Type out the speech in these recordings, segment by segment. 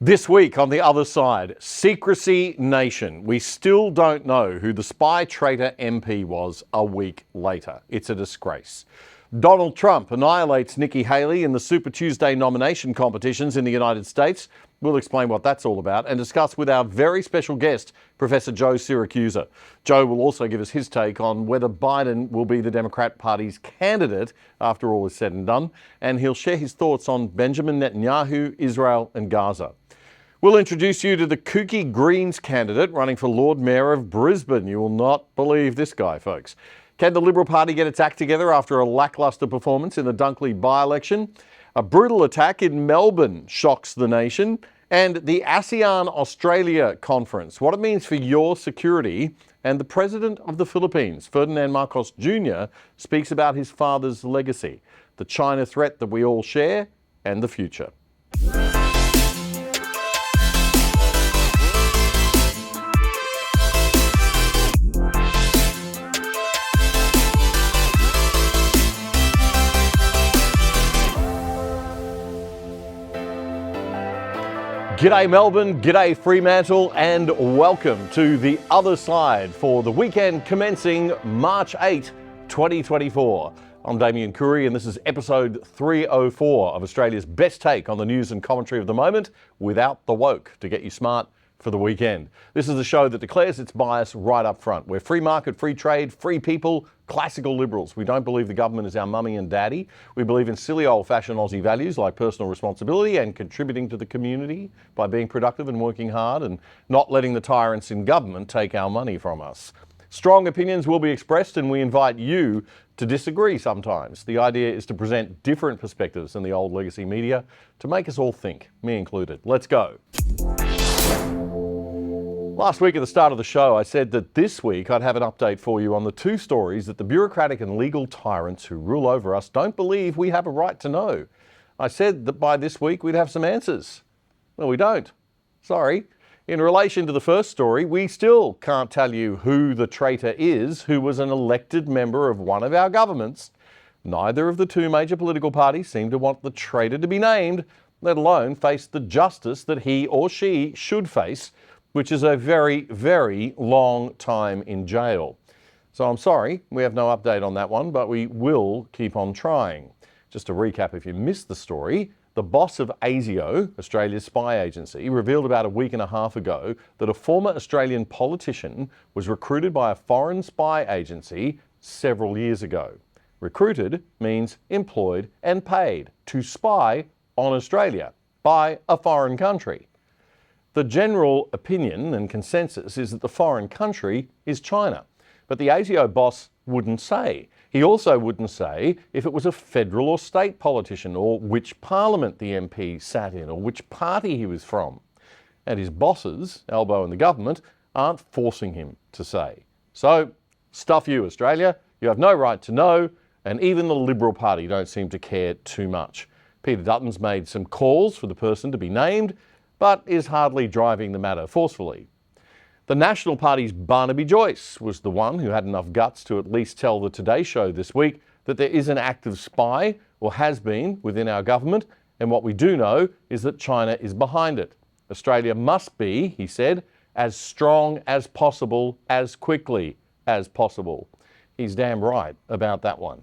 This week on the other side, Secrecy Nation. We still don't know who the spy traitor MP was a week later. It's a disgrace. Donald Trump annihilates Nikki Haley in the Super Tuesday nomination competitions in the United States. We'll explain what that's all about and discuss with our very special guest, Professor Joe SIRACUSA. Joe will also give us his take on whether Biden will be the Democrat Party's candidate after all is said and done, and he'll share his thoughts on Benjamin Netanyahu, Israel and Gaza. We'll introduce you to the kooky Greens candidate running for Lord Mayor of Brisbane. You will not believe this guy, folks. Can the Liberal Party get its act together after a lacklustre performance in the Dunkley by-election? A brutal attack in Melbourne shocks the nation. And the ASEAN Australia conference, what it means for your security. And the President of the Philippines, Ferdinand Marcos Junior, speaks about his father's legacy, the China threat that we all share, and the future. G'day Melbourne, g'day Fremantle, and welcome to The Other Side for the weekend commencing March 8, 2024. I'm Damian and this is episode 304 of Australia's best take on the news and commentary of the moment without the woke to get you smart for the weekend. This is a show that declares its bias right up front. We're free market, free trade, free people, classical liberals. We don't believe the government is our mummy and daddy. We believe in silly old-fashioned Aussie values like personal responsibility and contributing to the community by being productive and working hard and not letting the tyrants in government take our money from us. Strong opinions will be expressed and we invite you to disagree sometimes. The idea is to present different perspectives than the old legacy media to make us all think, me included. Let's go. Last week at the start of the show, I said that this week I'd have an update for you on the two stories that the bureaucratic and legal tyrants who rule over us don't believe we have a right to know. I said that by this week we'd have some answers. Well, we don't. Sorry. In relation to the first story, we still can't tell you who the traitor is who was an elected member of one of our governments. Neither of the two major political parties seem to want the traitor to be named, let alone face the justice that he or she should face, which is a very, very long time in jail. So I'm sorry, we have no update on that one, but we will keep on trying. Just to recap, if you missed the story, the boss of ASIO, Australia's spy agency, revealed about a week and a half ago that a former Australian politician was recruited by a foreign spy agency several years ago. Recruited means employed and paid to spy on Australia by a foreign country. The general opinion and consensus is that the foreign country is China, but the ASIO boss wouldn't say. He also wouldn't say if it was a federal or state politician or which parliament the MP sat in or which party he was from. And his bosses, Albo and the government, aren't forcing him to say. So, stuff you, Australia. You have no right to know, and even the Liberal Party don't seem to care too much. Peter Dutton's made some calls for the person to be named, but is hardly driving the matter forcefully. The National Party's Barnaby Joyce was the one who had enough guts to at least tell the Today Show this week that there is an active spy, or has been, within our government, and what we do know is that China is behind it. Australia must be, he said, as strong as possible, as quickly as possible. He's damn right about that one.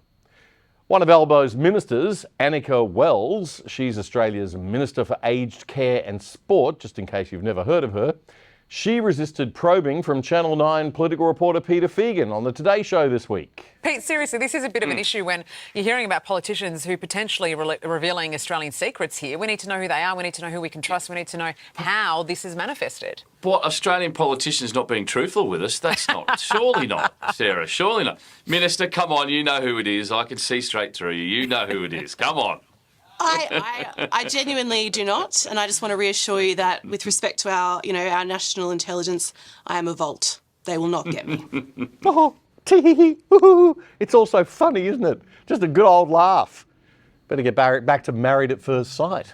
One of Albo's ministers, Annika Wells, she's Australia's Minister for Aged Care and Sport, just in case you've never heard of her, she resisted probing from Channel 9 political reporter Peter Fegan on the Today Show this week. Pete, seriously, this is a bit of an issue when you're hearing about politicians who potentially revealing Australian secrets here. We need to know who they are, we need to know who we can trust, we need to know how this is manifested. What, Australian politicians not being truthful with us? That's not, surely not, Sarah, surely not. Minister, come on, you know who it is. I can see straight through you. You know who it is. Come on. I genuinely do not, and I just want to reassure you that with respect to our national intelligence, I am a vault. They will not get me. Oh, tee-hee-hee, it's all so funny, isn't it? Just a good old laugh. Better get back to married at first sight.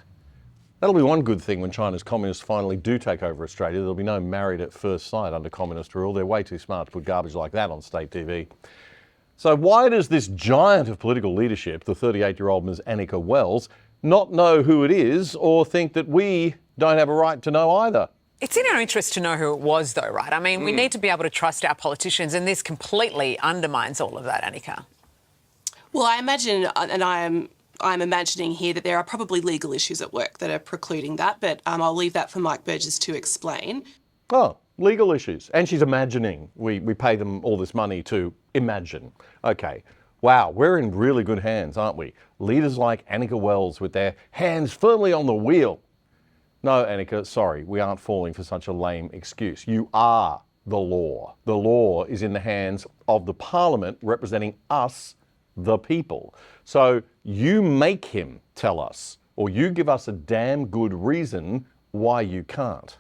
That'll be one good thing when China's communists finally do take over Australia. There'll be no married at first sight under communist rule. They're way too smart to put garbage like that on state TV. So why does this giant of political leadership, the 38-year-old Ms. Annika Wells, not know who it is or think that we don't have a right to know either. It's in our interest to know who it was, though, right? I mean, we need to be able to trust our politicians, and this completely undermines all of that, Annika. Well, I imagine, and I'm imagining here that there are probably legal issues at work that are precluding that, but I'll leave that for Mike Burgess to explain. Oh, legal issues. And she's imagining. We pay them all this money to imagine. Okay. Wow, we're in really good hands, aren't we? Leaders like Annika Wells with their hands firmly on the wheel. No, Annika, sorry, we aren't falling for such a lame excuse. You are the law. The law is in the hands of the Parliament representing us, the people. So you make him tell us, or you give us a damn good reason why you can't.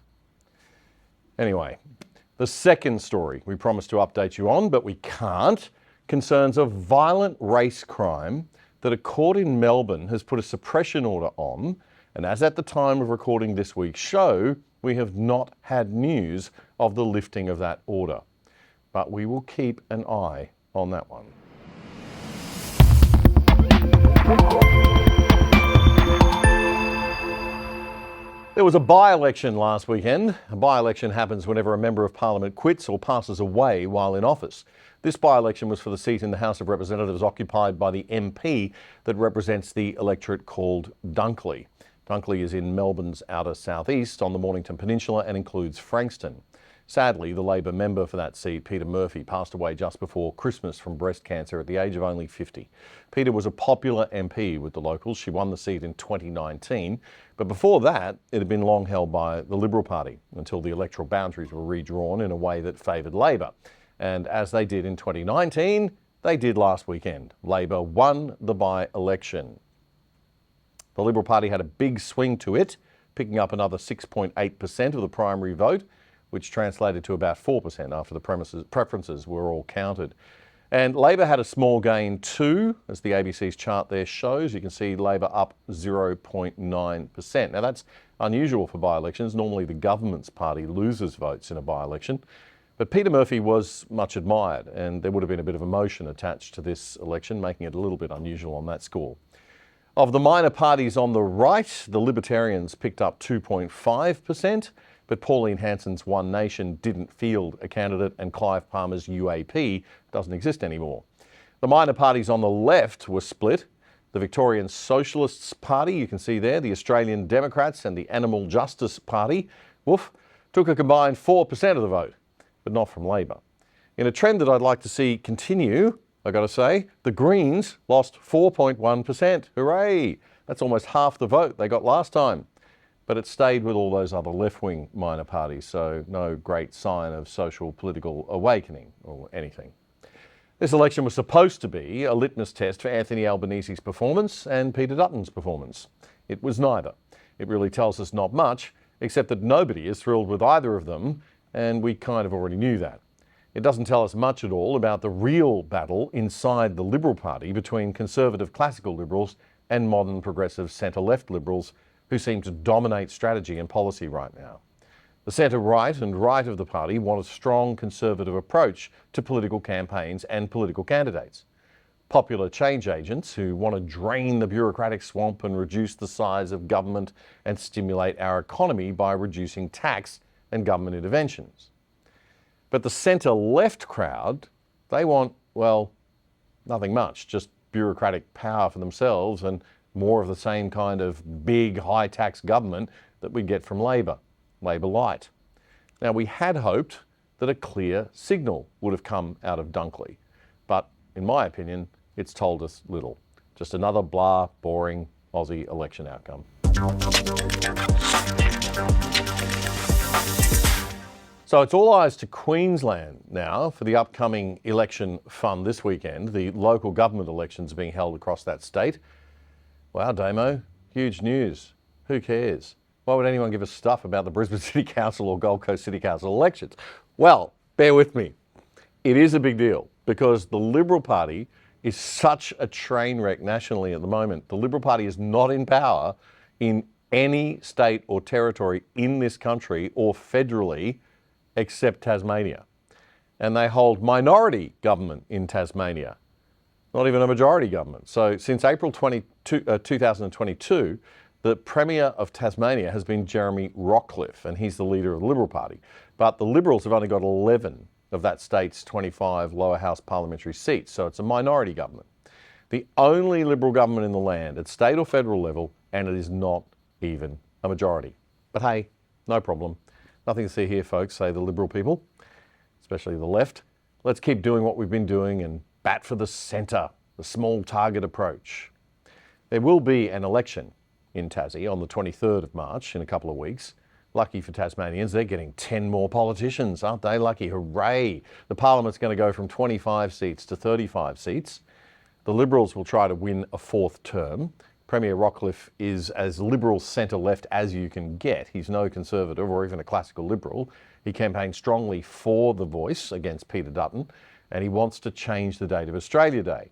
Anyway, the second story we promised to update you on, but we can't, concerns a violent race crime that a court in Melbourne has put a suppression order on. And as at the time of recording this week's show, we have not had news of the lifting of that order. But we will keep an eye on that one. There was a by-election last weekend. A by-election happens whenever a member of Parliament quits or passes away while in office. This by-election was for the seat in the House of Representatives occupied by the MP that represents the electorate called Dunkley. Dunkley is in Melbourne's outer southeast on the Mornington Peninsula and includes Frankston. Sadly, the Labor member for that seat, Peter Murphy, passed away just before Christmas from breast cancer at the age of only 50. Peter was a popular MP with the locals. She won the seat in 2019, but before that, it had been long held by the Liberal Party until the electoral boundaries were redrawn in a way that favoured Labor. And as they did in 2019, they did last weekend. Labor won the by-election. The Liberal Party had a big swing to it, picking up another 6.8% of the primary vote, which translated to about 4% after the preferences were all counted. And Labor had a small gain too, as the ABC's chart there shows. You can see Labor up 0.9%. Now that's unusual for by-elections. Normally the government's party loses votes in a by-election. But Peter Murphy was much admired, and there would have been a bit of emotion attached to this election, making it a little bit unusual on that score. Of the minor parties on the right, the Libertarians picked up 2.5%, but Pauline Hanson's One Nation didn't field a candidate, and Clive Palmer's UAP doesn't exist anymore. The minor parties on the left were split. The Victorian Socialists Party, you can see there, the Australian Democrats and the Animal Justice Party, woof, took a combined 4% of the vote, but not from Labor. In a trend that I'd like to see continue, I got to say, the Greens lost 4.1%. Hooray! That's almost half the vote they got last time. But it stayed with all those other left-wing minor parties, so no great sign of social political awakening or anything. This election was supposed to be a litmus test for Anthony Albanese's performance and Peter Dutton's performance. It was neither. It really tells us not much, except that nobody is thrilled with either of them, and we kind of already knew that. It doesn't tell us much at all about the real battle inside the Liberal Party between conservative classical Liberals and modern progressive centre-left Liberals who seem to dominate strategy and policy right now. The centre-right and right of the party want a strong conservative approach to political campaigns and political candidates. Popular change agents who want to drain the bureaucratic swamp and reduce the size of government and stimulate our economy by reducing tax and government interventions. But the centre-left crowd, they want, well, nothing much, just bureaucratic power for themselves and more of the same kind of big high-tax government that we get from Labor, Labor Light. Now, we had hoped that a clear signal would have come out of Dunkley, but in my opinion, it's told us little. Just another blah, boring Aussie election outcome. So it's all eyes to Queensland now for the upcoming election fun this weekend. The local government elections are being held across that state. Wow, Damo, huge news. Who cares? Why would anyone give a stuff about the Brisbane City Council or Gold Coast City Council elections? Well, bear with me. It is a big deal because the Liberal Party is such a train wreck nationally at the moment. The Liberal Party is not in power in any state or territory in this country or federally except Tasmania. And they hold minority government in Tasmania, not even a majority government. So since April 2022, The Premier of Tasmania has been Jeremy Rockcliffe, and he's the leader of the Liberal Party. But the Liberals have only got 11 of that state's 25 lower house parliamentary seats, so it's a minority government. The only Liberal government in the land at state or federal level, and it is not even a majority. But hey, no problem. Nothing to see here, folks, say the Liberal people, especially the left. Let's keep doing what we've been doing and bat for the centre, the small target approach. There will be an election in Tassie on the 23rd of March in a couple of weeks. Lucky for Tasmanians, they're getting 10 more politicians, aren't they? Lucky, hooray. The Parliament's going to go from 25 seats to 35 seats. The Liberals will try to win a fourth term. Premier Rockcliffe is as Liberal centre-left as you can get. He's no Conservative or even a classical Liberal. He campaigned strongly for The Voice against Peter Dutton, and he wants to change the date of Australia Day.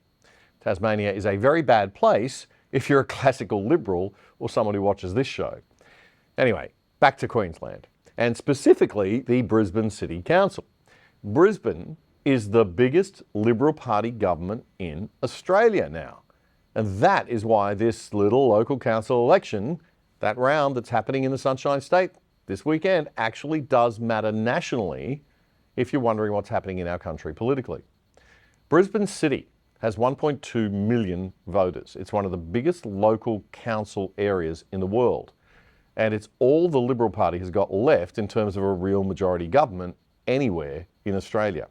Tasmania is a very bad place if you're a classical Liberal or someone who watches this show. Anyway, back to Queensland, and specifically the Brisbane City Council. Brisbane is the biggest Liberal Party government in Australia now. And that is why this little local council election, that round that's happening in the Sunshine State this weekend, actually does matter nationally if you're wondering what's happening in our country politically. Brisbane City has 1.2 million voters. It's one of the biggest local council areas in the world. And it's all the Liberal Party has got left in terms of a real majority government anywhere in Australia.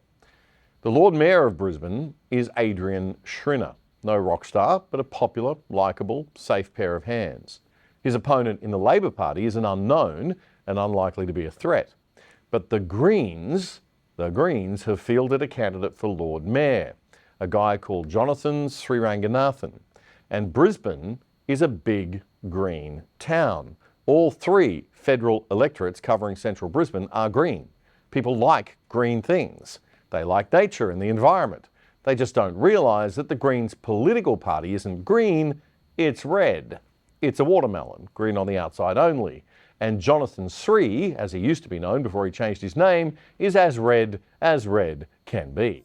The Lord Mayor of Brisbane is Adrian Schrinner. No rock star, but a popular, likeable, safe pair of hands. His opponent in the Labor Party is an unknown and unlikely to be a threat. But the Greens have fielded a candidate for Lord Mayor, a guy called Jonathan Sriranganathan. And Brisbane is a big green town. All three federal electorates covering central Brisbane are green. People like green things. They like nature and the environment. They just don't realise that the Greens' political party isn't green, it's red. It's a watermelon, green on the outside only. And Jonathan Sri, as he used to be known before he changed his name, is as red can be.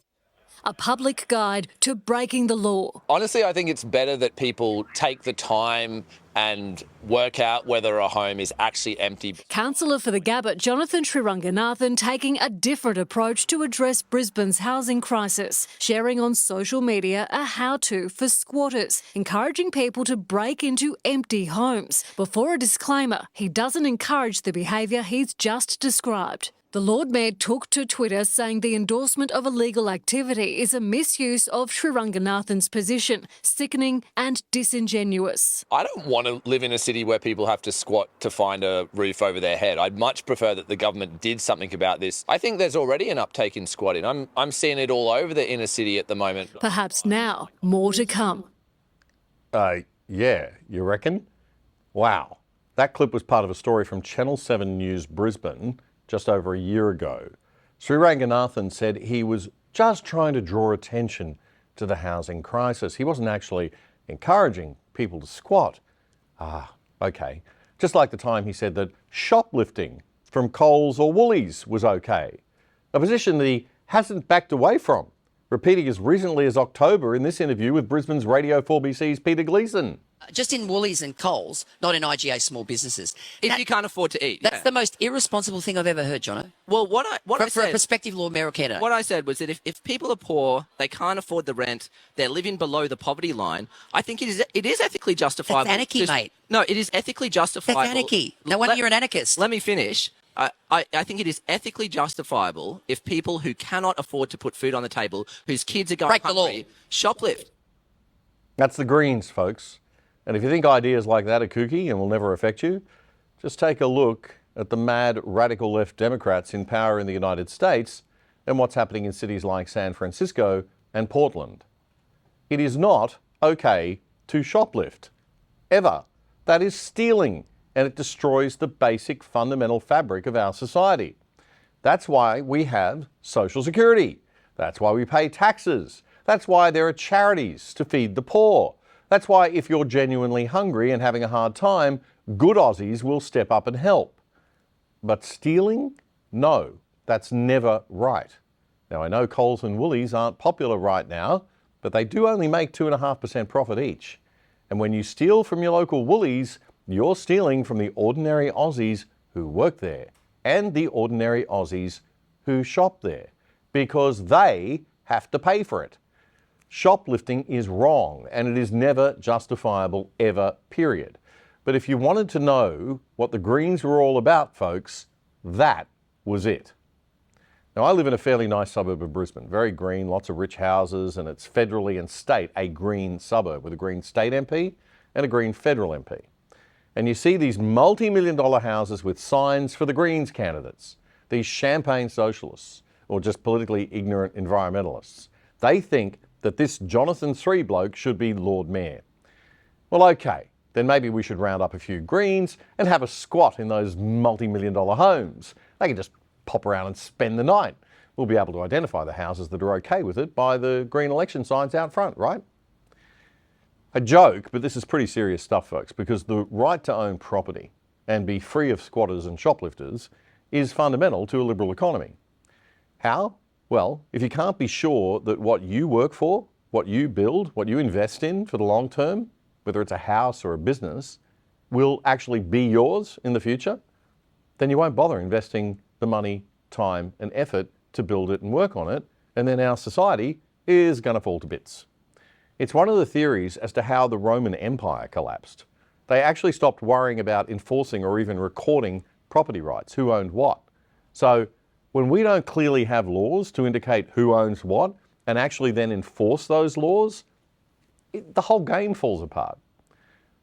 A public guide to breaking the law. Honestly, I think it's better that people take the time and work out whether a home is actually empty. Councillor for the Gabba, Jonathan Sriranganathan, taking a different approach to address Brisbane's housing crisis, sharing on social media a how-to for squatters, encouraging people to break into empty homes. Before a disclaimer, he doesn't encourage the behaviour he's just described. The Lord Mayor took to Twitter saying the endorsement of illegal activity is a misuse of Sriranganathan's position, sickening and disingenuous. I don't want to live in a city where people have to squat to find a roof over their head. I'd much prefer that the government did something about this. I think there's already an uptake in squatting. I'm seeing it all over the inner city at the moment. Perhaps now, more to come. Yeah, you reckon? Wow. That clip was part of a story from Channel 7 News Brisbane just over a year ago. Sriranganathan said he was just trying to draw attention to the housing crisis. He wasn't actually encouraging people to squat. Okay. Just like the time he said that shoplifting from Coles or Woolies was okay. A position that he hasn't backed away from, repeating as recently as October in this interview with Brisbane's Radio 4BC's Peter Gleeson. Just in Woolies and Coles, not in IGA small businesses. If you can't afford to eat. That's the most irresponsible thing I've ever heard, Jono. Well, what I For a said, prospective Lord Mayor candidate. what I said was that if people are poor, they can't afford the rent, they're living below the poverty line, I think it is ethically justifiable. That's anarchy, mate. No, it is ethically justifiable. That's anarchy. No wonder you're an anarchist. Let me finish. I think it is ethically justifiable if people who cannot afford to put food on the table, whose kids are going Break the hungry, law. shoplift. That's the Greens, folks. And if you think ideas like that are kooky and will never affect you, just take a look at the mad radical left Democrats in power in the United States and what's happening in cities like San Francisco and Portland. It is not okay to shoplift, ever. That is stealing, and it destroys the basic fundamental fabric of our society. That's why we have Social Security. That's why we pay taxes. That's why there are charities to feed the poor. That's why if you're genuinely hungry and having a hard time, good Aussies will step up and help. But stealing? No, that's never right. Now, I know Coles and Woolies aren't popular right now, but they do only make 2.5% profit each. And when you steal from your local Woolies, You're stealing from the ordinary Aussies who work there and the ordinary Aussies who shop there because they have to pay for it. Shoplifting is wrong and it is never justifiable ever, period. But if you wanted to know what the Greens were all about, folks, that was it. Now, I live in a fairly nice suburb of Brisbane, very green, lots of rich houses, and it's federally and state a green suburb with a green state MP and a green federal MP. And you see these multi-million-dollar houses with signs for the Greens candidates, these champagne socialists or just politically ignorant environmentalists. They think that this Jonathan 3 bloke should be Lord Mayor. Well, okay, then maybe we should round up a few Greens and have a squat in those multi-million-dollar homes. They can just pop around and spend the night. We'll be able to identify the houses that are okay with it by the green election signs out front, right? A joke, but this is pretty serious stuff, folks, because the right to own property and be free of squatters and shoplifters is fundamental to a liberal economy. How? Well, if you can't be sure that what you work for, what you build, what you invest in for the long term, whether it's a house or a business, will actually be yours in the future, then you won't bother investing the money, time and effort to build it and work on it, and then our society is going to fall to bits. It's one of the theories as to how the Roman Empire collapsed. They actually stopped worrying about enforcing or even recording property rights, who owned what. So when we don't clearly have laws to indicate who owns what and actually then enforce those laws, the whole game falls apart.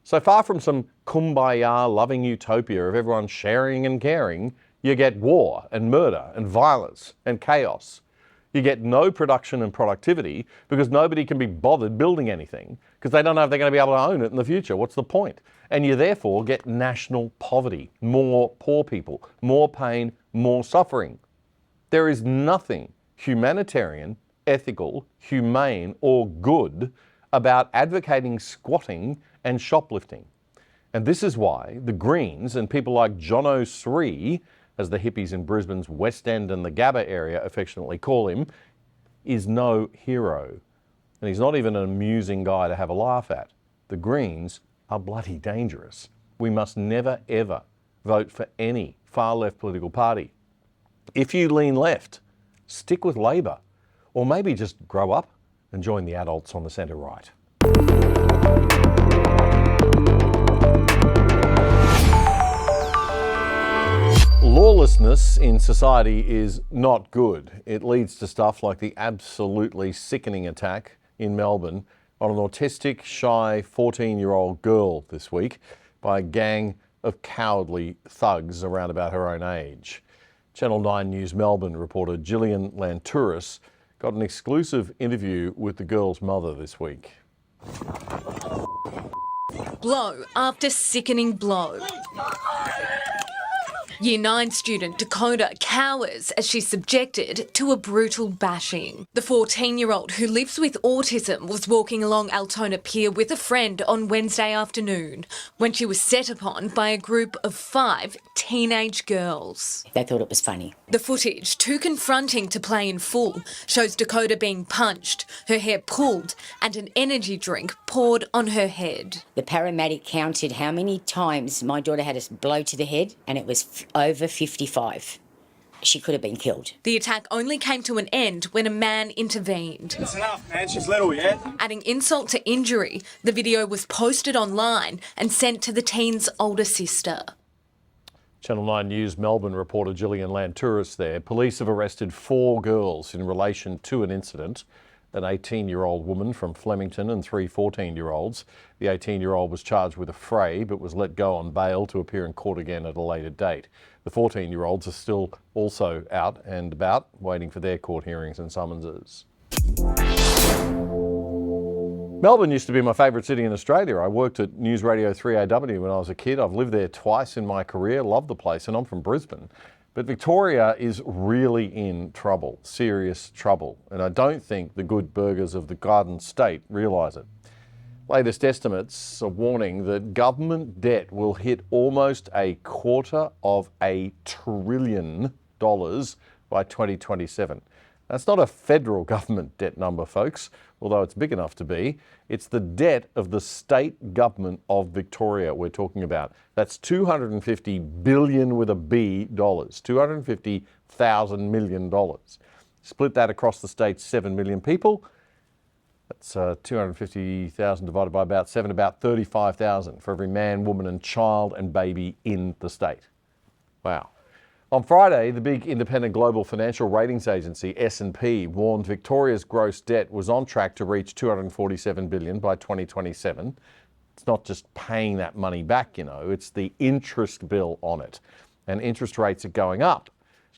So far from some kumbaya loving utopia of everyone sharing and caring, you get war and murder and violence and chaos. You get no production and productivity because nobody can be bothered building anything because they don't know if they're going to be able to own it in the future. What's the point? And you therefore get national poverty, more poor people, more pain, more suffering. There is nothing humanitarian, ethical, humane or good about advocating squatting and shoplifting. And this is why the Greens and people like Jono 3, as the hippies in Brisbane's West End and the Gabba area affectionately call him, is no hero. And he's not even an amusing guy to have a laugh at. The Greens are bloody dangerous. We must never ever vote for any far left political party. If you lean left, stick with Labor, or maybe just grow up and join the adults on the centre right. Lawlessness in society is not good. It leads to stuff like the absolutely sickening attack in Melbourne on an autistic, shy 14-year-old girl this week by a gang of cowardly thugs around about her own age. Channel 9 News Melbourne reporter Gillian Lantouris got an exclusive interview with the girl's mother this week. Blow after sickening blow. Year 9 student Dakota cowers as she's subjected to a brutal bashing. The 14-year-old who lives with autism was walking along Altona Pier with a friend on Wednesday afternoon when she was set upon by a group of 5 teenage girls. They thought it was funny. The footage, too confronting to play in full, shows Dakota being punched, her hair pulled and an energy drink poured on her head. The paramedic counted how many times my daughter had a blow to the head, and it was over 55. She could have been killed. The attack only came to an end when a man intervened. It's enough, man. She's little, yeah? Adding insult to injury, the video was posted online and sent to the teen's older sister. Channel 9 News Melbourne reporter Gillian Lantouris there. Police have arrested 4 girls in relation to an incident. An 18-year-old woman from Flemington and 3 14-year-olds. The 18-year-old was charged with a fray but was let go on bail to appear in court again at a later date. The 14-year-olds are still also out and about, waiting for their court hearings and summonses. Melbourne used to be my favourite city in Australia. I worked at News Radio 3AW when I was a kid. I've lived there twice in my career, love the place, and I'm from Brisbane. But Victoria is really in trouble, serious trouble, and I don't think the good burghers of the Garden State realise it. Latest estimates are warning that government debt will hit almost $250 billion by 2027. That's not a federal government debt number, folks, although it's big enough to be. It's the debt of the state government of Victoria we're talking about. That's $250 billion with a B dollars, $250,000 million. Split that across the state's 7 million people. That's 250,000 divided by about 7, about 35,000 for every man, woman and child and baby in the state. Wow. On Friday, the big independent global financial ratings agency, S&P, warned Victoria's gross debt was on track to reach $247 billion by 2027. It's not just paying that money back, it's the interest bill on it. And interest rates are going up.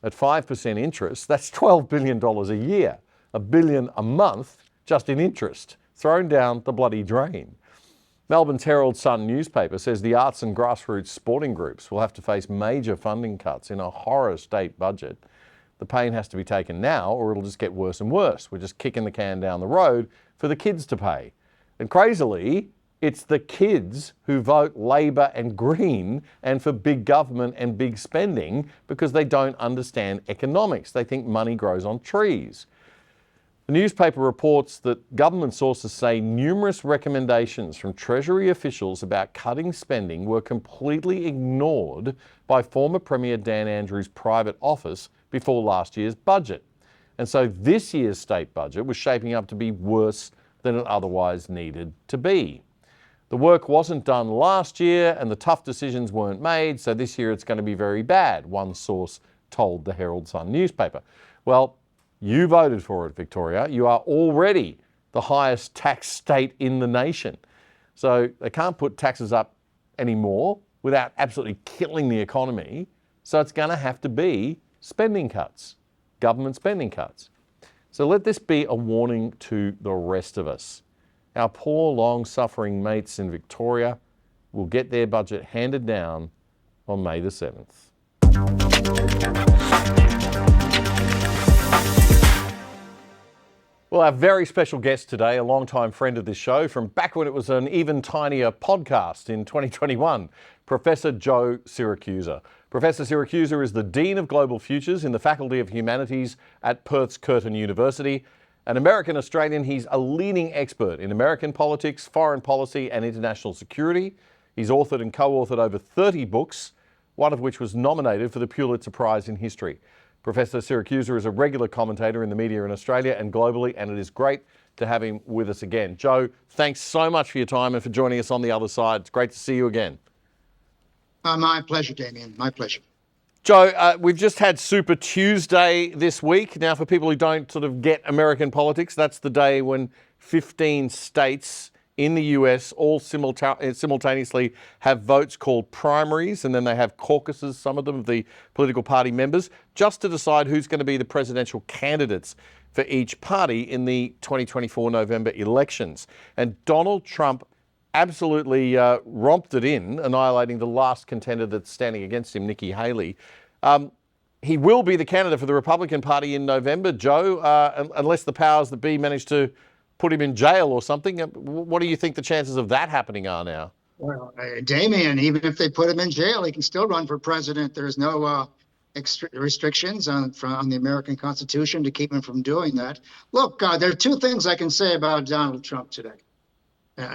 At 5% interest, that's $12 billion a year, $1 billion a month just in interest, thrown down the bloody drain. Melbourne's Herald-Sun newspaper says the arts and grassroots sporting groups will have to face major funding cuts in a horror state budget. The pain has to be taken now or it'll just get worse and worse. We're just kicking the can down the road for the kids to pay. And crazily, it's the kids who vote Labor and Green and for big government and big spending because they don't understand economics. They think money grows on trees. The newspaper reports that government sources say numerous recommendations from Treasury officials about cutting spending were completely ignored by former Premier Dan Andrews' private office before last year's budget. And so this year's state budget was shaping up to be worse than it otherwise needed to be. The work wasn't done last year and the tough decisions weren't made, so this year it's going to be very bad, one source told the Herald-Sun newspaper. Well, you voted for it, Victoria. You are already the highest tax state in the nation. So they can't put taxes up anymore without absolutely killing the economy. So it's going to have to be spending cuts, government spending cuts. So let this be a warning to the rest of us. Our poor, long-suffering mates in Victoria will get their budget handed down on May the 7th. Well, our very special guest today, a longtime friend of this show from back when it was an even tinier podcast in 2021, Professor Joe SIRACUSA. Professor SIRACUSA is the Dean of Global Futures in the Faculty of Humanities at Perth's Curtin University. An American-Australian, he's a leading expert in American politics, foreign policy and international security. He's authored and co-authored over 30 books, one of which was nominated for the Pulitzer Prize in History. Professor SIRACUSA is a regular commentator in the media in Australia and globally, and it is great to have him with us again. Joe, thanks so much for your time and for joining us on the other side. It's great to see you again. My pleasure, Damian. My pleasure. Joe, we've just had Super Tuesday this week. Now, for people who don't sort of get American politics, that's the day when 15 states in the US all simultaneously have votes called primaries, and then they have caucuses, some of them, of the political party members, just to decide who's going to be the presidential candidates for each party in the 2024 November elections. And Donald Trump absolutely romped it in, annihilating the last contender that's standing against him, Nikki Haley. He will be the candidate for the Republican Party in November, Joe, unless the powers that be manage to put him in jail or something. What do you think the chances of that happening are now? Well, Damian, even if they put him in jail, he can still run for president. There's no restrictions on the American Constitution to keep him from doing that. Look, there are two things I can say about Donald Trump today.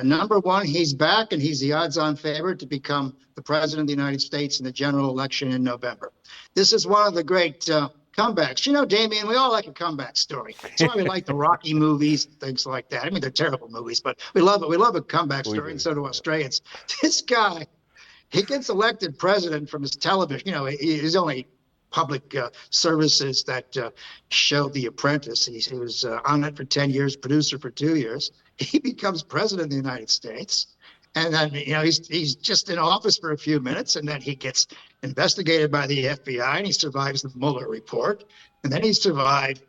Number one, he's back and he's the odds-on favorite to become the president of the United States in the general election in November. This is one of the great comebacks. You know, Damian, we all like a comeback story. That's why we like the Rocky movies, things like that. I mean, they're terrible movies, but we love it. We love a comeback story, and so do Australians. This guy, he gets elected president from his television. You know, his only public services that showed The Apprentice. He was on it for 10 years, producer for 2 years. He becomes president of the United States. And then, you know, he's just in office for a few minutes, and then he gets investigated by the FBI, and he survives the Mueller report. And then he survives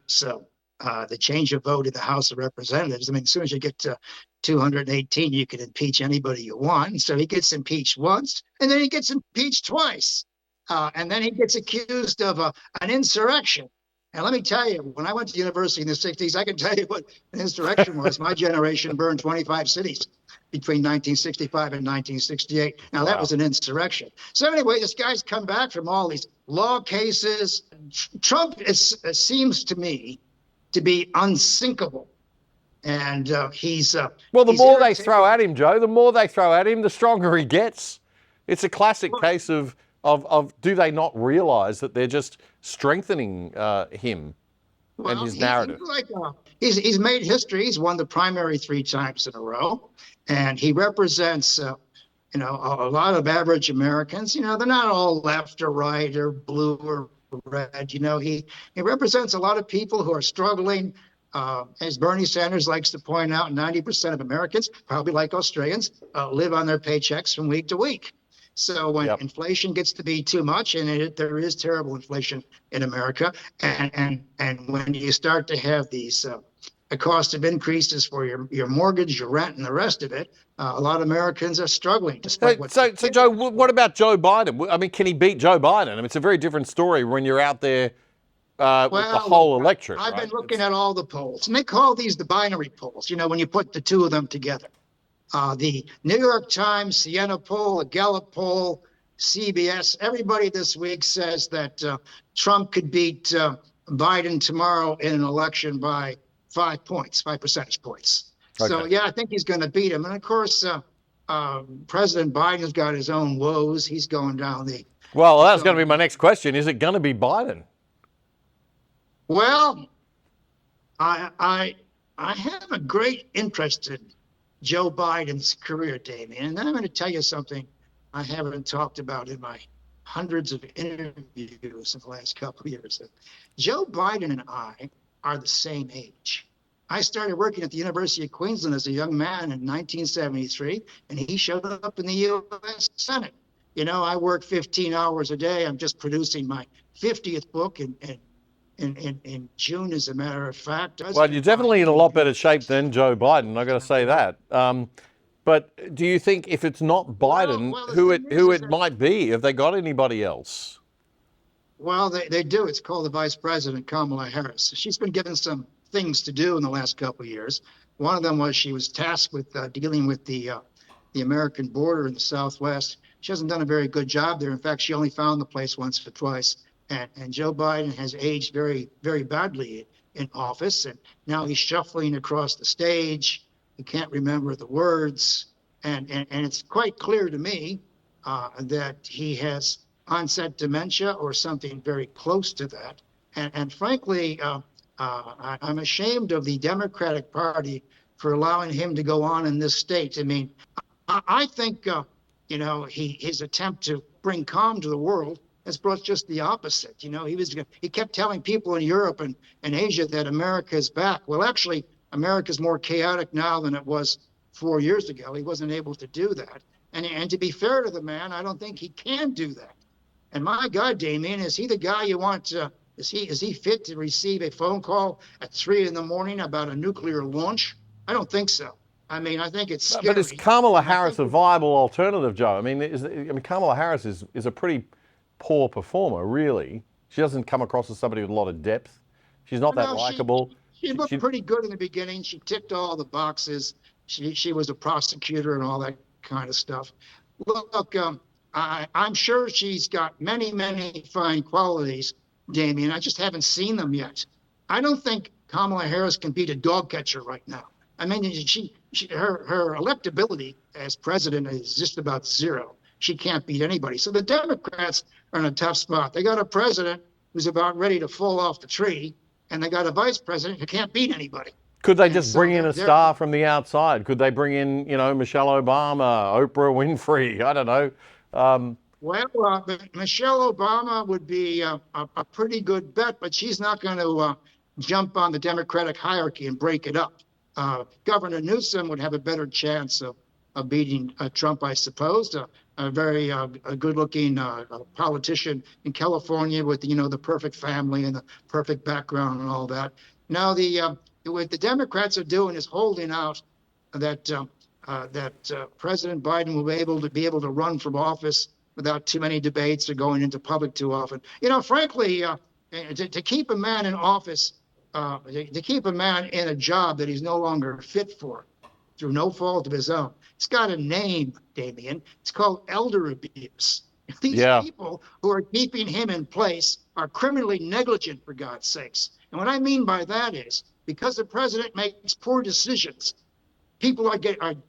the change of vote in the House of Representatives. I mean, as soon as you get to 218, you can impeach anybody you want. So he gets impeached once, and then he gets impeached twice. And then he gets accused of an insurrection. And let me tell you, when I went to university in the 60s, I can tell you what an insurrection was. My generation burned 25 cities between 1965 and 1968. Now, that was an insurrection. So anyway, this guy's come back from all these law cases. Trump seems to me to be unsinkable. And he's well, the he's more they irritated. throw at him, Joe, the more they throw at him, the stronger he gets. It's a classic case of do they not realise that they're just strengthening him and his narrative? He's made history. He's won the primary 3 times in a row, and he represents a lot of average Americans. They're not all left or right or blue or red. He represents a lot of people who are struggling. As Bernie Sanders likes to point out, 90% of Americans, probably like Australians, live on their paychecks from week to week. So when inflation gets to be too much, and there is terrible inflation in America, and when you start to have these the cost of increases for your mortgage, your rent, and the rest of it, a lot of Americans are struggling. Despite So Joe, what about Joe Biden? I mean, can he beat Joe Biden? I mean, it's a very different story when you're out there with the whole electorate. I've been looking at all the polls, and they call these the binary polls, when you put the 2 of them together. The New York Times, Siena poll, the Gallup poll, CBS, everybody this week says that Trump could beat Biden tomorrow in an election by 5 percentage points. Okay. So, I think he's going to beat him. And, of course, President Biden's got his own woes. He's going down the... Well, that's going to be my next question. Is it going to be Biden? Well, I have a great interest in Joe Biden's career, Damian. And I'm going to tell you something I haven't talked about in my hundreds of interviews in the last couple of years. Joe Biden and I are the same age. I started working at the University of Queensland as a young man in 1973, and he showed up in the U.S. Senate. I work 15 hours a day. I'm just producing my 50th book in June, as a matter of fact. Well, you're definitely in a lot better shape than Joe Biden, I've got to say that. But do you think if it's not Biden, who it might be? Have they got anybody else? Well, they do. It's called the Vice President, Kamala Harris. She's been given some things to do in the last couple of years. One of them was she was tasked with dealing with the American border in the Southwest. She hasn't done a very good job there. In fact, she only found the place once or twice. And Joe Biden has aged very, very badly in office. And now he's shuffling across the stage. He can't remember the words. And it's quite clear to me that he has onset dementia or something very close to that. And frankly, I'm ashamed of the Democratic Party for allowing him to go on in this state. I mean, I think, his attempt to bring calm to the world has brought just the opposite. He kept telling people in Europe and Asia that America is back. Well, actually, America's more chaotic now than it was 4 years ago. He wasn't able to do that. And to be fair to the man, I don't think he can do that. And my God, Damian, is he the guy you want to, is he fit to receive a phone call at 3 a.m. about a nuclear launch? I don't think so. I mean, I think it's scary. But is Kamala Harris a viable alternative, Joe? I mean, Kamala Harris is a pretty poor performer, really. She doesn't come across as somebody with a lot of depth. She's not that likable. She looked pretty good in the beginning. She ticked all the boxes. She was a prosecutor and all that kind of stuff. Look, I'm sure she's got many, many fine qualities, Damian. I just haven't seen them yet. I don't think Kamala Harris can beat a dog catcher right now. I mean, her electability as president is just about zero. She can't beat anybody. So the Democrats are in a tough spot. They got a president who's about ready to fall off the tree, and they got a vice president who can't beat anybody. Could they just bring in a star from the outside? Could they bring in, Michelle Obama, Oprah Winfrey? I don't know. Michelle Obama would be a pretty good bet, but she's not going to jump on the Democratic hierarchy and break it up. Governor Newsom would have a better chance of beating Trump, I suppose. A very good-looking politician in California with the perfect family and the perfect background and all that. Now what the Democrats are doing is holding out that President Biden will be able to run from office without too many debates or going into public too often. Frankly, to keep a man in office, to keep a man in a job that he's no longer fit for, through no fault of his own, it's got a name, Damian. It's called elder abuse. These people who are keeping him in place are criminally negligent, for God's sakes. And what I mean by that is because the president makes poor decisions, people are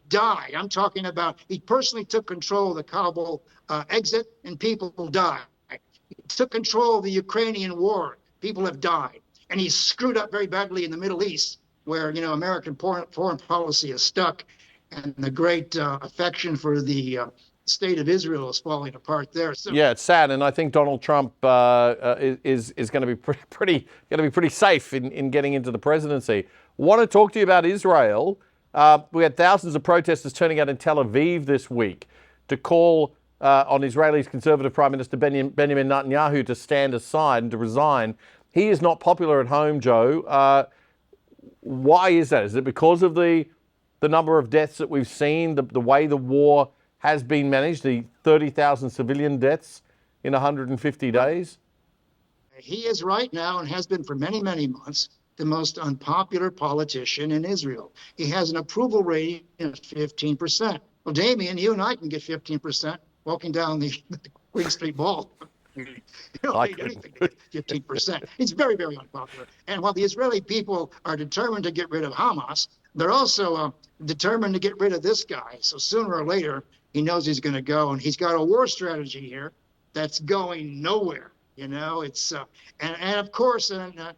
die. I'm talking about he personally took control of the Kabul exit, and people will die. He took control of the Ukrainian war. People have died. And he's screwed up very badly in the Middle East, where, American foreign policy is stuck, and the great affection for the state of Israel is falling apart there. So, yeah, it's sad, and I think Donald Trump is going to be pretty safe in getting into the presidency. Want to talk to you about Israel. We had thousands of protesters turning out in Tel Aviv this week to call on Israel's Conservative Prime Minister Benjamin Netanyahu to stand aside and to resign. He is not popular at home, Joe. Why is that? Is it because of the number of deaths that we've seen, the way the war has been managed, the 30,000 civilian deaths in 150 days? He is right now, and has been for many, many months, the most unpopular politician in Israel. He has an approval rating of 15%. Well, Damian, you and I can get 15% walking down the Queen Street Mall. You don't need anything to get 15%. It's very, very unpopular. And while the Israeli people are determined to get rid of Hamas, they're also determined to get rid of this guy. So sooner or later, he knows he's going to go, and he's got a war strategy here that's going nowhere. It's and of course, that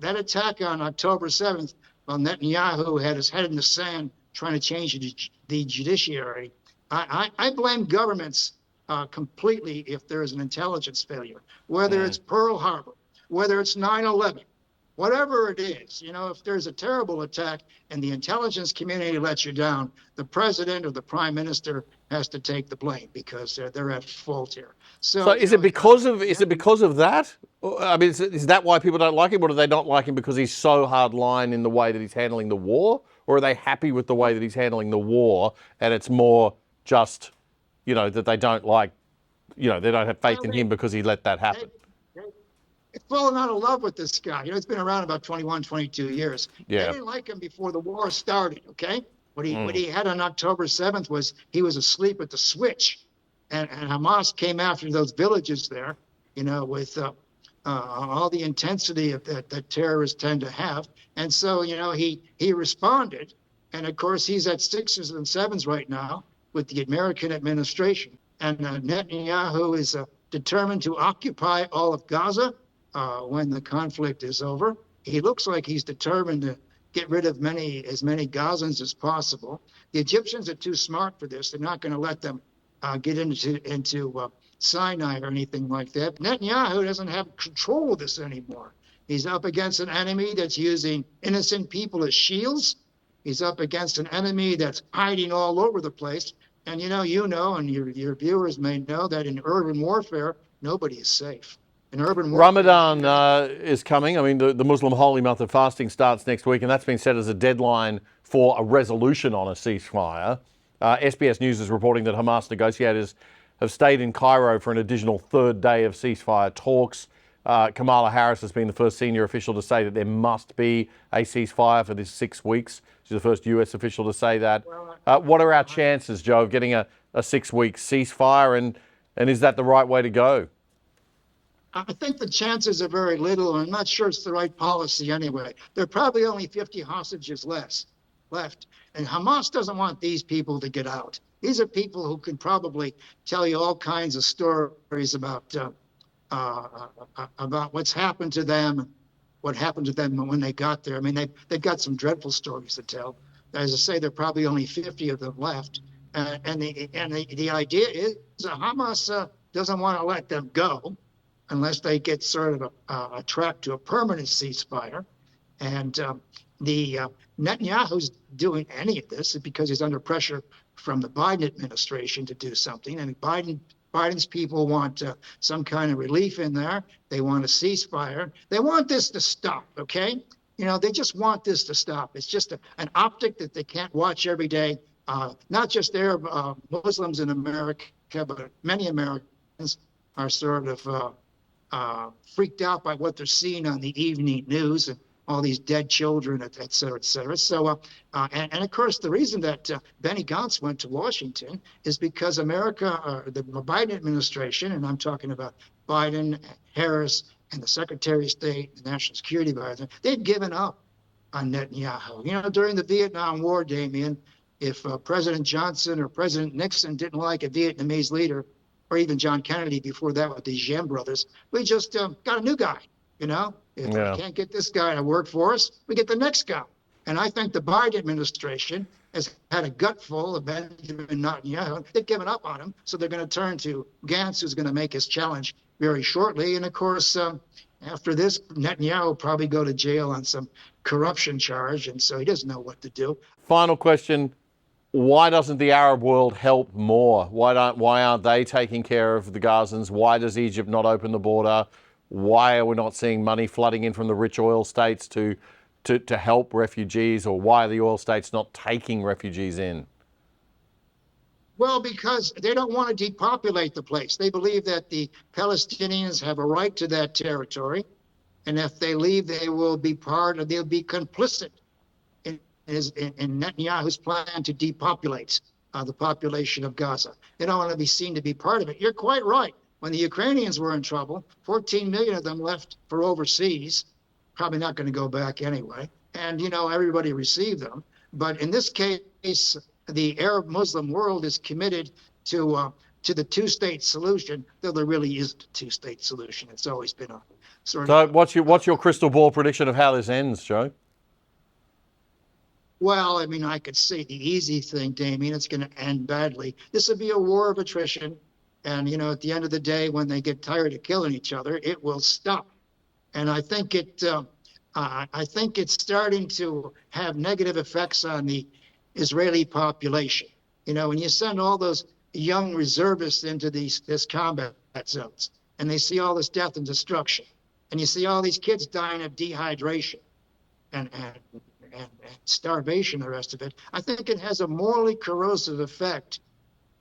attack on October 7th, while Netanyahu had his head in the sand trying to change the judiciary, I blame governments completely if there is an intelligence failure, whether it's Pearl Harbor, whether it's 9/11, whatever it is. If there's a terrible attack and the intelligence community lets you down, the president or the prime minister has to take the blame, because they're at fault here. So is it because of that? I mean, is that why people don't like him, or do they not like him because he's so hardline in the way that he's handling the war, or are they happy with the way that he's handling the war, and it's more just, that they don't like, they don't have faith in him because he let that happen? It's fallen out of love with this guy. It's been around about 21, 22 years. Yeah. They didn't like him before the war started, okay? What he had on October 7th was he was asleep at the switch. And Hamas came after those villages there, with all the intensity that terrorists tend to have. And so, he responded. And of course, he's at 6s and 7s right now with the American administration. And Netanyahu is determined to occupy all of Gaza when the conflict is over. He looks like he's determined to get rid of as many Gazans as possible. The Egyptians are too smart for this. They're not going to let them get into Sinai or anything like that. Netanyahu doesn't have control of this anymore. He's up against an enemy that's using innocent people as shields. He's up against an enemy that's hiding all over the place. And and your viewers may know that in urban warfare, nobody is safe. In urban warfare, Ramadan is coming. I mean, the Muslim holy month of fasting starts next week, and that's been set as a deadline for a resolution on a ceasefire. SBS News is reporting that Hamas negotiators have stayed in Cairo for an additional third day of ceasefire talks. Kamala Harris has been the first senior official to say that there must be a ceasefire for this 6 weeks. She's the first US official to say that. What are our chances, Joe, of getting a 6-week ceasefire, and is that the right way to go? I think the chances are very little, and I'm not sure it's the right policy anyway. There are probably only 50 hostages left, and Hamas doesn't want these people to get out. These are people who can probably tell you all kinds of stories about what's happened to them, what happened to them when they got there. I mean, they've got some dreadful stories to tell. As I say, there are probably only 50 of them left, and the idea is Hamas doesn't want to let them go unless they get sort of a track to a permanent ceasefire. And Netanyahu's doing any of this because he's under pressure from the Biden administration to do something. And Biden's people want some kind of relief in there. They want a ceasefire. They want this to stop, okay? They just want this to stop. It's just an optic that they can't watch every day. Not just Arab Muslims in America, but many Americans are sort of freaked out by what they're seeing on the evening news and all these dead children, et cetera, et cetera. So, and of course, the reason that Benny Gantz went to Washington is because America, the Biden administration, and I'm talking about Biden, Harris, and the Secretary of State, the National Security Advisor, they've given up on Netanyahu. You know, during the Vietnam War, Damian, if President Johnson or President Nixon didn't like a Vietnamese leader, or even John Kennedy before that with the Diem brothers, we just got a new guy, you know? If we can't get this guy to work for us, we get the next guy. And I think the Biden administration has had a gutful of Benjamin Netanyahu. They've given up on him, so they're going to turn to Gantz, who's going to make his challenge very shortly. And of course, after this, Netanyahu will probably go to jail on some corruption charge, and so he doesn't know what to do. Final question. Why doesn't the Arab world help more? Why aren't they taking care of the Gazans? Why does Egypt not open the border? Why are we not seeing money flooding in from the rich oil states to help refugees? Or why are the oil states not taking refugees in? Well, because they don't want to depopulate the place. They believe that the Palestinians have a right to that territory. And if they leave, they will be they'll be complicit in Netanyahu's plan to depopulate the population of Gaza. They don't want to be seen to be part of it. You're quite right. When the Ukrainians were in trouble, 14 million of them left for overseas, probably not going to go back anyway. And, you know, everybody received them. But in this case, the Arab Muslim world is committed to the two-state solution, though there really isn't a two-state solution. It's always been a sort of... So what's your crystal ball prediction of how this ends, Joe? Well, I mean, I could say the easy thing, Damian, it's going to end badly. This would be a war of attrition. And, you know, at the end of the day, when they get tired of killing each other, it will stop. And I think it's starting to have negative effects on the Israeli population. You know, when you send all those young reservists into this combat zones, and they see all this death and destruction, and you see all these kids dying of dehydration and starvation, the rest of it, I think it has a morally corrosive effect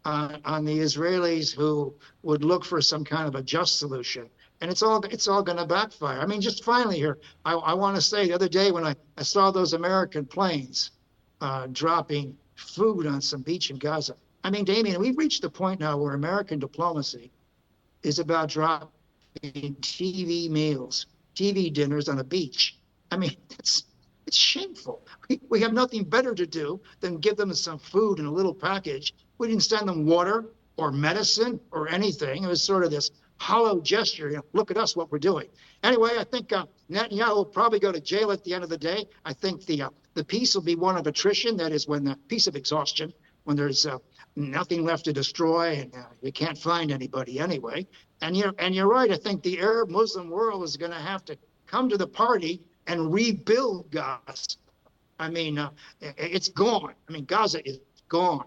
on the Israelis who would look for some kind of a just solution. And it's all going to backfire. I mean, just finally here, I want to say the other day when I saw those American planes dropping food on some beach in Gaza. I mean, Damian, we've reached the point now where American diplomacy is about dropping TV meals, TV dinners on a beach. I mean, it's shameful. We have nothing better to do than give them some food in a little package. We didn't send them water or medicine or anything. It was sort of this hollow gesture. You know, look at us, what we're doing. Anyway, I think Netanyahu will probably go to jail at the end of the day. I think the peace will be one of attrition. That is, when the peace of exhaustion, when there's nothing left to destroy and you can't find anybody anyway. And you're right. I think the Arab Muslim world is going to have to come to the party and rebuild Gaza. I mean, it's gone. I mean, Gaza is gone.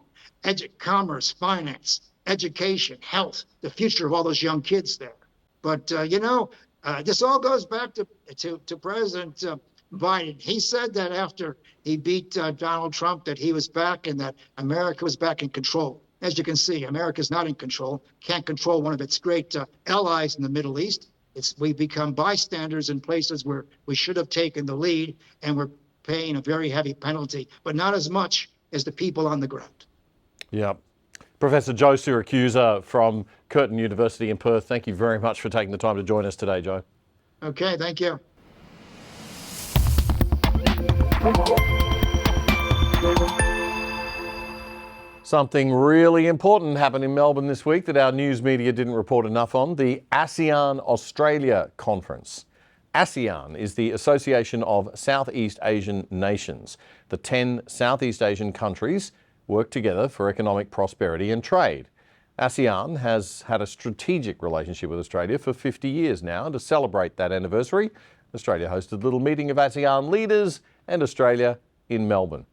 Commerce, finance, education, health, the future of all those young kids there. But, you know, this all goes back to President Biden. He said that after he beat Donald Trump, that he was back and that America was back in control. As you can see, America's not in control, can't control one of its great allies in the Middle East. We've become bystanders in places where we should have taken the lead, and we're paying a very heavy penalty, but not as much as the people on the ground. Yeah. Professor Joe SIRACUSA from Curtin University in Perth, thank you very much for taking the time to join us today, Joe. Okay, thank you. Something really important happened in Melbourne this week that our news media didn't report enough on, the ASEAN Australia Conference. ASEAN is the Association of Southeast Asian Nations. The 10 Southeast Asian countries work together for economic prosperity and trade. ASEAN has had a strategic relationship with Australia for 50 years now, and to celebrate that anniversary, Australia hosted a little meeting of ASEAN leaders and Australia in Melbourne.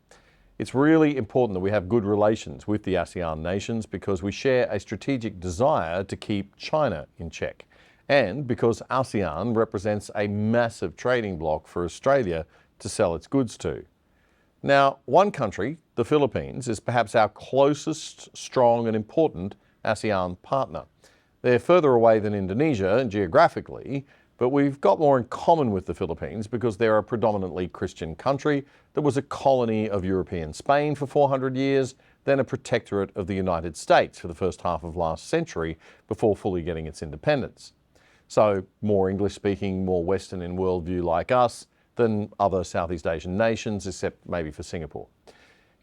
It's really important that we have good relations with the ASEAN nations because we share a strategic desire to keep China in check, and because ASEAN represents a massive trading bloc for Australia to sell its goods to. Now, one country, the Philippines, is perhaps our closest, strong and important ASEAN partner. They're further away than Indonesia geographically, but we've got more in common with the Philippines because they're a predominantly Christian country that was a colony of European Spain for 400 years, then a protectorate of the United States for the first half of last century before fully getting its independence. So more English-speaking, more Western in worldview like us than other Southeast Asian nations, except maybe for Singapore.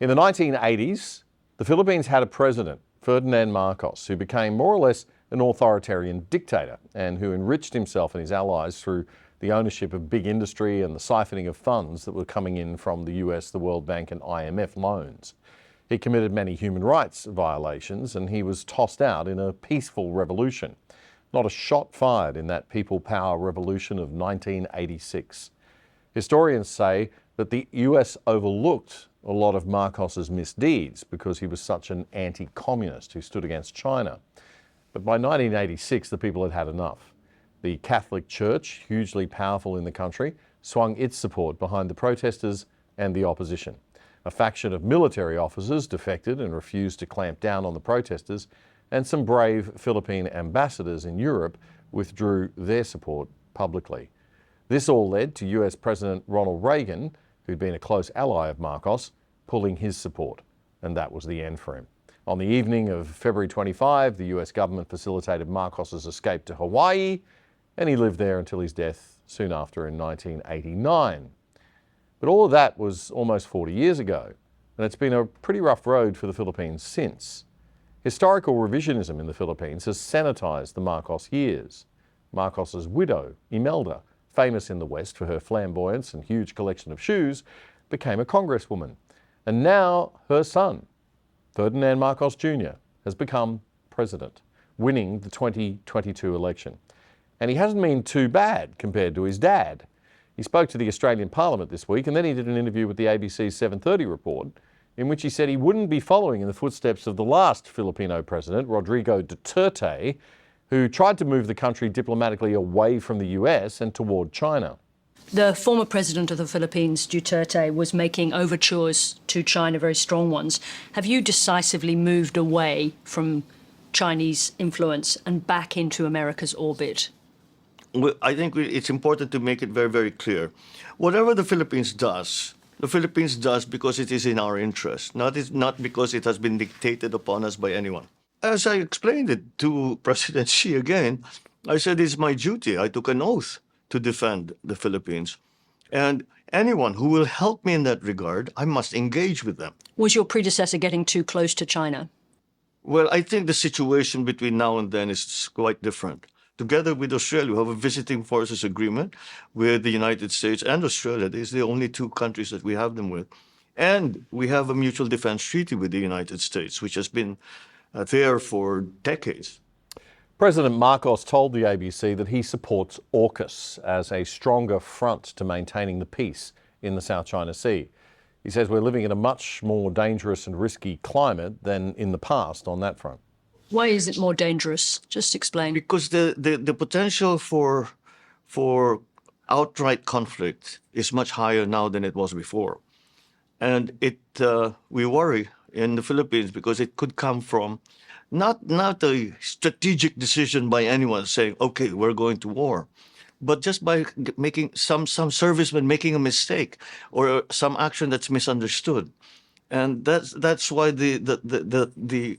In the 1980s, the Philippines had a president, Ferdinand Marcos, who became more or less an authoritarian dictator and who enriched himself and his allies through the ownership of big industry and the siphoning of funds that were coming in from the US, the World Bank and IMF loans. He committed many human rights violations and he was tossed out in a peaceful revolution. Not a shot fired in that people power revolution of 1986. Historians say that the US overlooked a lot of Marcos's misdeeds because he was such an anti-communist who stood against China. But by 1986, the people had had enough. The Catholic Church, hugely powerful in the country, swung its support behind the protesters and the opposition. A faction of military officers defected and refused to clamp down on the protesters, and some brave Philippine ambassadors in Europe withdrew their support publicly. This all led to US President Ronald Reagan, who'd been a close ally of Marcos, pulling his support, and that was the end for him. On the evening of February 25, the US government facilitated Marcos's escape to Hawaii, and he lived there until his death soon after in 1989. But all of that was almost 40 years ago, and it's been a pretty rough road for the Philippines since. Historical revisionism in the Philippines has sanitized the Marcos years. Marcos's widow, Imelda, famous in the West for her flamboyance and huge collection of shoes, became a congresswoman. And now her son, Ferdinand Marcos Junior, has become president, winning the 2022 election. And he hasn't been too bad compared to his dad. He spoke to the Australian Parliament this week and then he did an interview with the ABC's 7:30 report in which he said he wouldn't be following in the footsteps of the last Filipino president, Rodrigo Duterte, who tried to move the country diplomatically away from the US and toward China. The former president of the Philippines, Duterte, was making overtures to China, very strong ones. Have you decisively moved away from Chinese influence and back into America's orbit? Well, I think it's important to make it very, very clear. Whatever the Philippines does because it is in our interest, not because it has been dictated upon us by anyone. As I explained it to President Xi again, I said it's my duty. I took an oath to defend the Philippines. And anyone who will help me in that regard, I must engage with them. Was your predecessor getting too close to China? Well, I think the situation between now and then is quite different. Together with Australia, we have a visiting forces agreement with the United States and Australia. These are the only two countries that we have them with. And we have a mutual defense treaty with the United States, which has been there for decades. President Marcos told the ABC that he supports AUKUS as a stronger front to maintaining the peace in the South China Sea. He says we're living in a much more dangerous and risky climate than in the past on that front. Why is it more dangerous? Just explain. Because the potential for outright conflict is much higher now than it was before. And we worry in the Philippines because it could come from not a strategic decision by anyone saying, okay, we're going to war, but just by making some serviceman making a mistake or some action that's misunderstood. And that's why the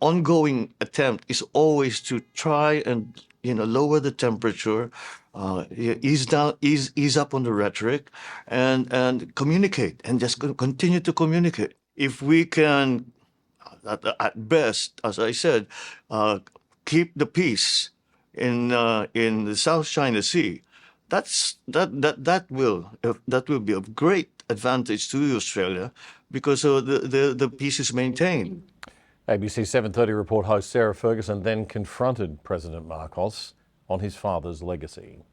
ongoing attempt is always to try and lower the temperature, ease up on the rhetoric, and communicate, and just continue to communicate. If we can, at best, as I said, keep the peace in the South China Sea, that will be of great advantage to Australia because the peace is maintained. ABC 7:30 report host Sarah Ferguson then confronted President Marcos on his father's legacy.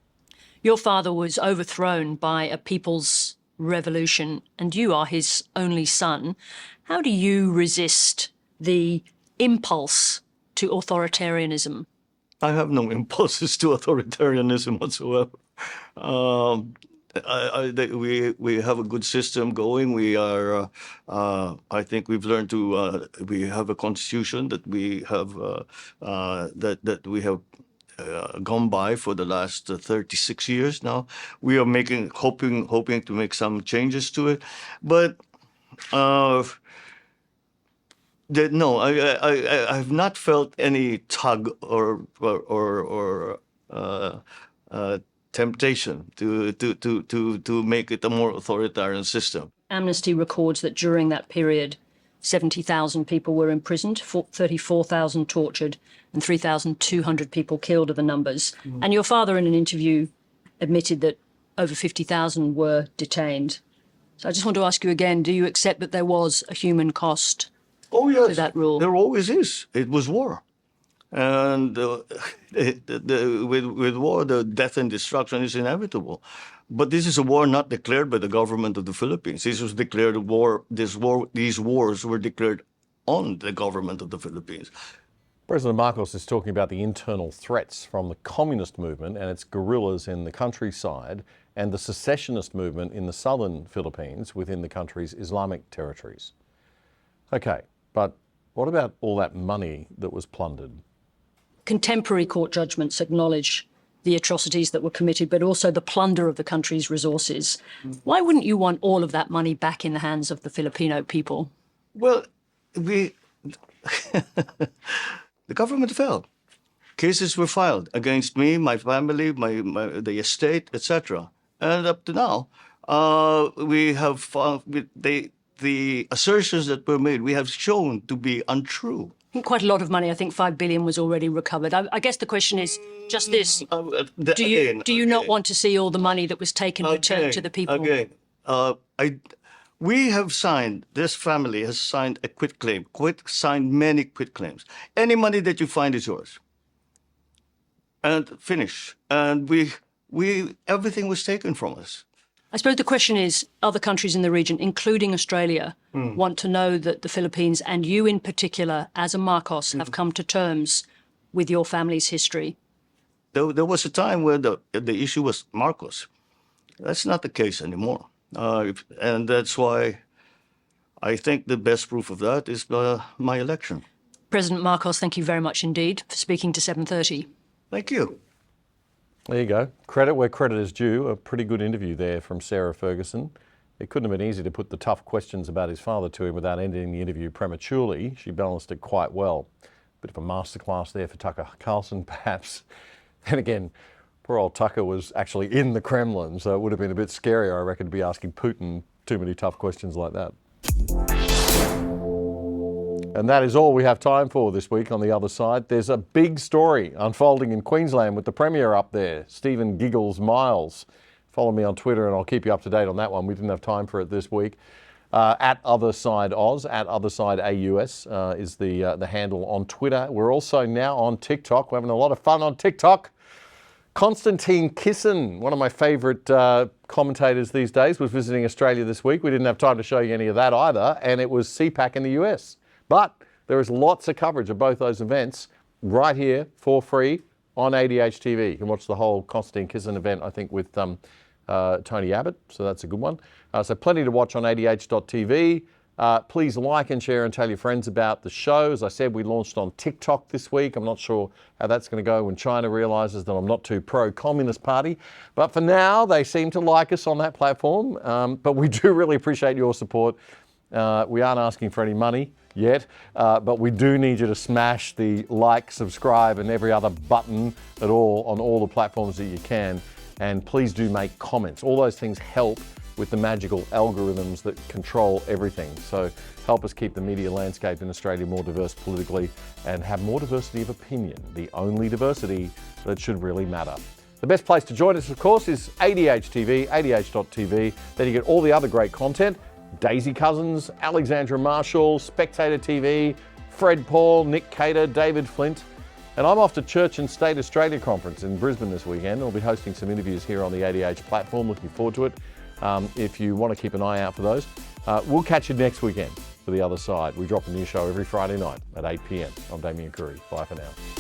Your father was overthrown by a people's revolution and you are his only son. How do you resist the impulse to authoritarianism? I have no impulses to authoritarianism whatsoever. We have a good system going. We are, I think we've learned to. We have a constitution that we have that we have gone by for the last 36 years now. We are hoping to make some changes to it, but No, I have not felt any tug or temptation to make it a more authoritarian system. Amnesty records that during that period, 70,000 people were imprisoned, 34,000 tortured, and 3,200 people killed are the numbers. And your father, in an interview, admitted that over 50,000 were detained. So I just want to ask you again, do you accept that there was a human cost to that rule? There always is. It was war. And with war, the death and destruction is inevitable. But this is a war not declared by the government of the Philippines. This was declared a war. These wars were declared on the government of the Philippines. President Marcos is talking about the internal threats from the communist movement and its guerrillas in the countryside and the secessionist movement in the southern Philippines within the country's Islamic territories. Okay, but what about all that money that was plundered? Contemporary court judgments acknowledge the atrocities that were committed, but also the plunder of the country's resources. Why wouldn't you want all of that money back in the hands of the Filipino people? Well, the government fell. Cases were filed against me, my family, the estate, etc. And up to now, we have found the assertions that were made, we have shown to be untrue. Quite a lot of money. I think 5 billion was already recovered. I guess the question is just this. Do you not want to see all the money that was taken returned to the people? Again, we have signed, this family has signed a quit claim, signed many quit claims. Any money that you find is yours. And finish. And everything was taken from us. I suppose the question is, other countries in the region, including Australia, want to know that the Philippines, and you in particular, as a Marcos, have come to terms with your family's history. There was a time where the issue was Marcos. That's not the case anymore. And that's why I think the best proof of that is my election. President Marcos, thank you very much indeed for speaking to 7:30. Thank you. There you go. Credit where credit is due. A pretty good interview there from Sarah Ferguson. It couldn't have been easy to put the tough questions about his father to him without ending the interview prematurely. She balanced it quite well. Bit of a masterclass there for Tucker Carlson, perhaps. Then again, poor old Tucker was actually in the Kremlin, so it would have been a bit scarier, I reckon, to be asking Putin too many tough questions like that. And that is all we have time for this week on The Other Side. There's a big story unfolding in Queensland with the Premier up there, Stephen Giggles Miles. Follow me on Twitter and I'll keep you up to date on that one. We didn't have time for it this week. At Other Side Oz, at Other Side AUS is the handle on Twitter. We're also now on TikTok. We're having a lot of fun on TikTok. Konstantin Kisin, one of my favourite commentators these days, was visiting Australia this week. We didn't have time to show you any of that either, and it was CPAC in the US. But there is lots of coverage of both those events right here for free on ADH TV. You can watch the whole Konstantin Kisin event, I think, with Tony Abbott, so that's a good one. So plenty to watch on ADH.tv. Please like and share and tell your friends about the show. As I said, we launched on TikTok this week. I'm not sure how that's going to go when China realises that I'm not too pro-Communist Party. But for now, they seem to like us on that platform. But we do really appreciate your support. We aren't asking for any money yet, but we do need you to smash the like, subscribe and every other button at all on all the platforms that you can. And please do make comments. All those things help with the magical algorithms that control everything. So help us keep the media landscape in Australia more diverse politically and have more diversity of opinion, the only diversity that should really matter. The best place to join us, of course, is ADH TV, ADH.tv. Then you get all the other great content. Daisy Cousins, Alexandra Marshall, Spectator TV, Fred Paul, Nick Cater, David Flint. And I'm off to Church and State Australia Conference in Brisbane this weekend. I'll be hosting some interviews here on the ADH platform. Looking forward to it. If you want to keep an eye out for those. We'll catch you next weekend for The Other Side. We drop a new show every Friday night at 8 p.m. I'm Damian. Bye for now.